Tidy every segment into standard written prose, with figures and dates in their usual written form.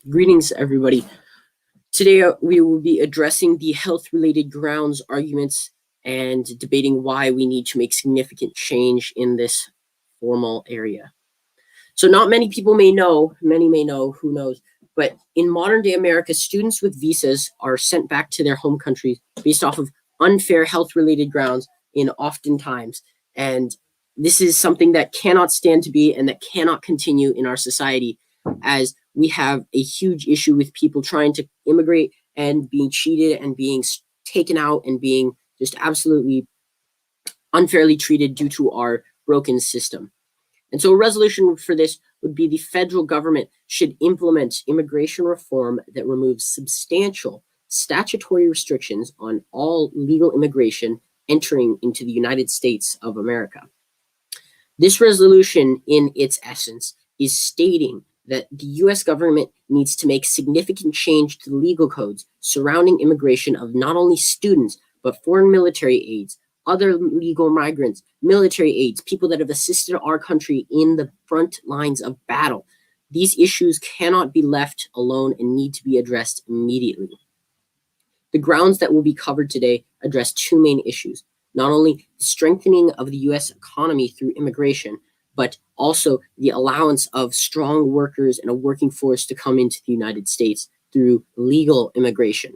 Greetings, everybody. Today, we will be addressing the health-related grounds arguments and debating why we need to make significant change in this formal area. So not many people may know, many may know, who knows, but in modern day America, students with visas are sent back to their home countries based off of unfair health-related grounds in oftentimes. And this is something that cannot stand to be and that cannot continue in our society, as we have a huge issue with people trying to immigrate and being cheated and being taken out and being just absolutely unfairly treated due to our broken system. And so a resolution for this would be the federal government should implement immigration reform that removes substantial statutory restrictions on all legal immigration entering into the United States of America. This resolution, in its essence, is stating that the U.S. government needs to make significant change to the legal codes surrounding immigration of not only students, but foreign military aides, other legal migrants, military aides, people that have assisted our country in the front lines of battle. These issues cannot be left alone and need to be addressed immediately. The grounds that will be covered today address two main issues: not only the strengthening of the U.S. economy through immigration, but also the allowance of strong workers and a working force to come into the United States through legal immigration.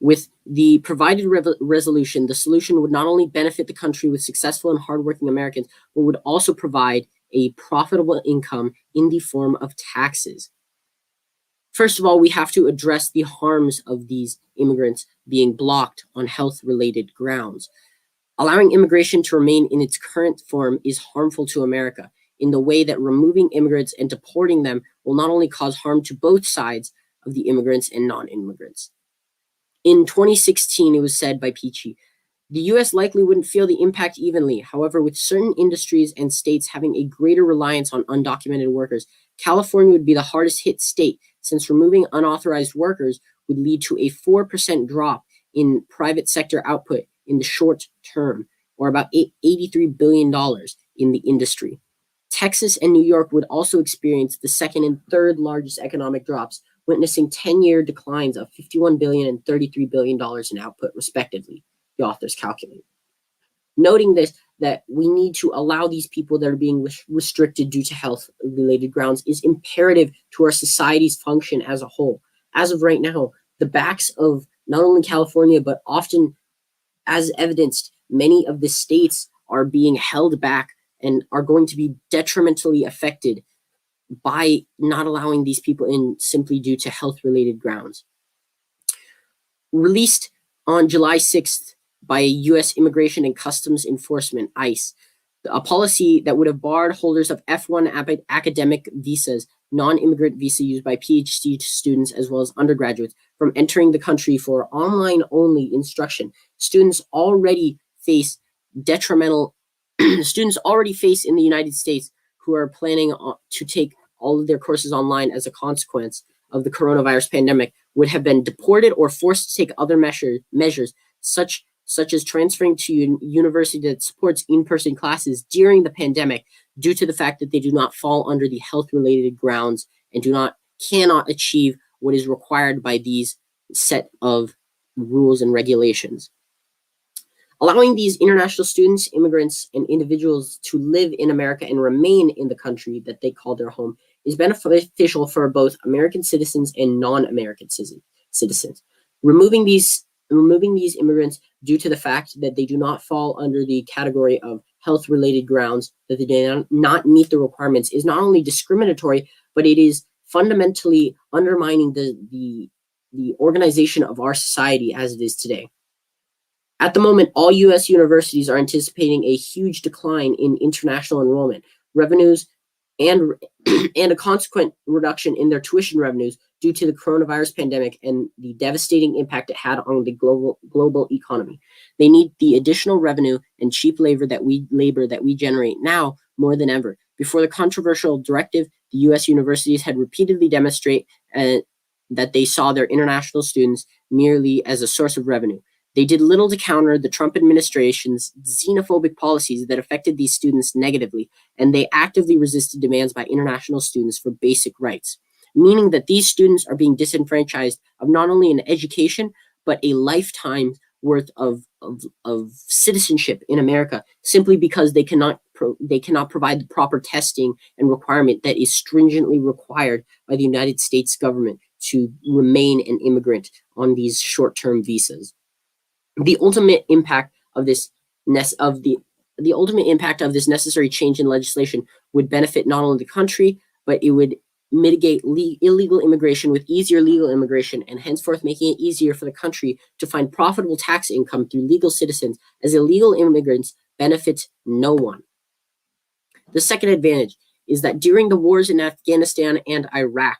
With the provided resolution, the solution would not only benefit the country with successful and hardworking Americans, but would also provide a profitable income in the form of taxes. First of all, we have to address the harms of these immigrants being blocked on health-related grounds. Allowing immigration to remain in its current form is harmful to America in the way that removing immigrants and deporting them will not only cause harm to both sides of the immigrants and non-immigrants. In 2016, it was said by Peachy, the U.S. likely wouldn't feel the impact evenly. However, with certain industries and states having a greater reliance on undocumented workers, California would be the hardest hit state, since removing unauthorized workers would lead to a 4% drop in private sector output in the short term, or about $83 billion in the industry. Texas and New York would also experience the second and third largest economic drops, witnessing 10-year declines of $51 billion and $33 billion in output, respectively, the authors calculate. Noting this, that we need to allow these people that are being restricted due to health-related grounds is imperative to our society's function as a whole. As of right now, the backs of not only California, but often, as evidenced, many of the states are being held back and are going to be detrimentally affected by not allowing these people in simply due to health-related grounds. Released on July 6th by U.S. Immigration and Customs Enforcement, ICE, a policy that would have barred holders of F1 academic visas, non-immigrant visa used by PhD students as well as undergraduates, from entering the country for online-only instruction. Students already face detrimental, students already face in the United States who are planning to take all of their courses online as a consequence of the coronavirus pandemic would have been deported or forced to take other measures such as transferring to a university that supports in-person classes during the pandemic due to the fact that they do not fall under the health-related grounds and cannot achieve what is required by these set of rules and regulations. Allowing these international students, immigrants, and individuals to live in America and remain in the country that they call their home is beneficial for both American citizens and non-American citizens. Removing these immigrants due to the fact that they do not fall under the category of health-related grounds, that they do not meet the requirements, is not only discriminatory, but it is fundamentally undermining the organization of our society as it is today. At the moment, all U.S. universities are anticipating a huge decline in international enrollment revenues and a consequent reduction in their tuition revenues due to the coronavirus pandemic and the devastating impact it had on the global economy. They need the additional revenue and cheap labor that we generate now more than ever. Before the controversial directive, the U.S. universities had repeatedly demonstrated that they saw their international students merely as a source of revenue. They did little to counter the Trump administration's xenophobic policies that affected these students negatively, and they actively resisted demands by international students for basic rights, meaning that these students are being disenfranchised of not only an education, but a lifetime worth of citizenship in America, simply because they cannot provide the proper testing and requirement that is stringently required by the United States government to remain an immigrant on these short-term visas. The ultimate impact of this the ultimate impact of this necessary change in legislation would benefit not only the country, but it would mitigate illegal immigration with easier legal immigration, and henceforth making it easier for the country to find profitable tax income through legal citizens, as illegal immigrants benefit no one. The second advantage is that during the wars in Afghanistan and Iraq,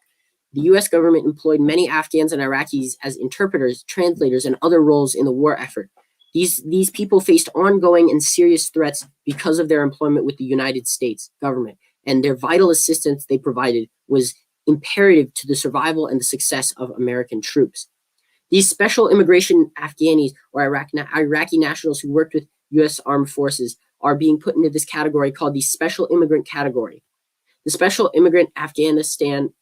the US government employed many Afghans and Iraqis as interpreters, translators, and other roles in the war effort. These people faced ongoing and serious threats because of their employment with the United States government, and their vital assistance they provided was imperative to the survival and the success of American troops. These special immigration Afghanis or Iraqi nationals who worked with US armed forces are being put into this category called the special immigrant category. The special immigrant Afghanistan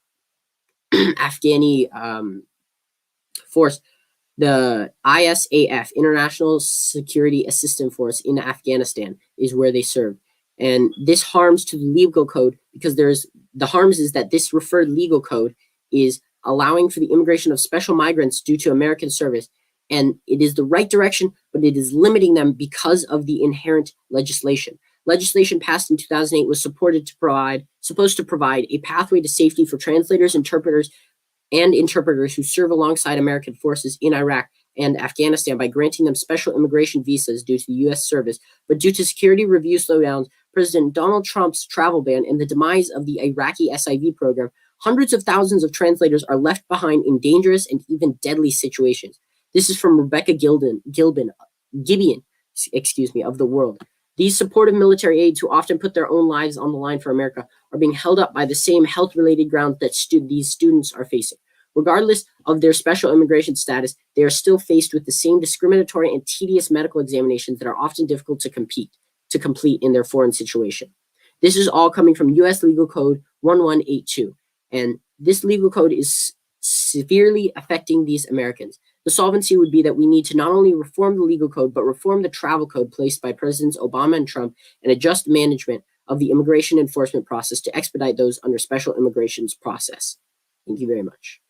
Afghani force, the ISAF, International Security Assistance Force in Afghanistan, is where they serve. And this harms to the legal code, because the harms is that this referred legal code is allowing for the immigration of special migrants due to American service. And it is the right direction, but it is limiting them because of the inherent legislation. Legislation passed in 2008 was supposed to provide a pathway to safety for translators, interpreters who serve alongside American forces in Iraq and Afghanistan by granting them special immigration visas due to the U.S. service. But due to security review slowdowns, President Donald Trump's travel ban, and the demise of the Iraqi SIV program, hundreds of thousands of translators are left behind in dangerous and even deadly situations. This is from Rebecca Gibbion, of The World. These supportive military aides, who often put their own lives on the line for America, are being held up by the same health-related grounds that these students are facing. Regardless of their special immigration status, they are still faced with the same discriminatory and tedious medical examinations that are often difficult to complete in their foreign situation. This is all coming from U.S. Legal Code 1182, and this legal code is severely affecting these Americans. The solvency would be that we need to not only reform the legal code, but reform the travel code placed by Presidents Obama and Trump, and adjust management of the immigration enforcement process to expedite those under special immigrations process. Thank you very much.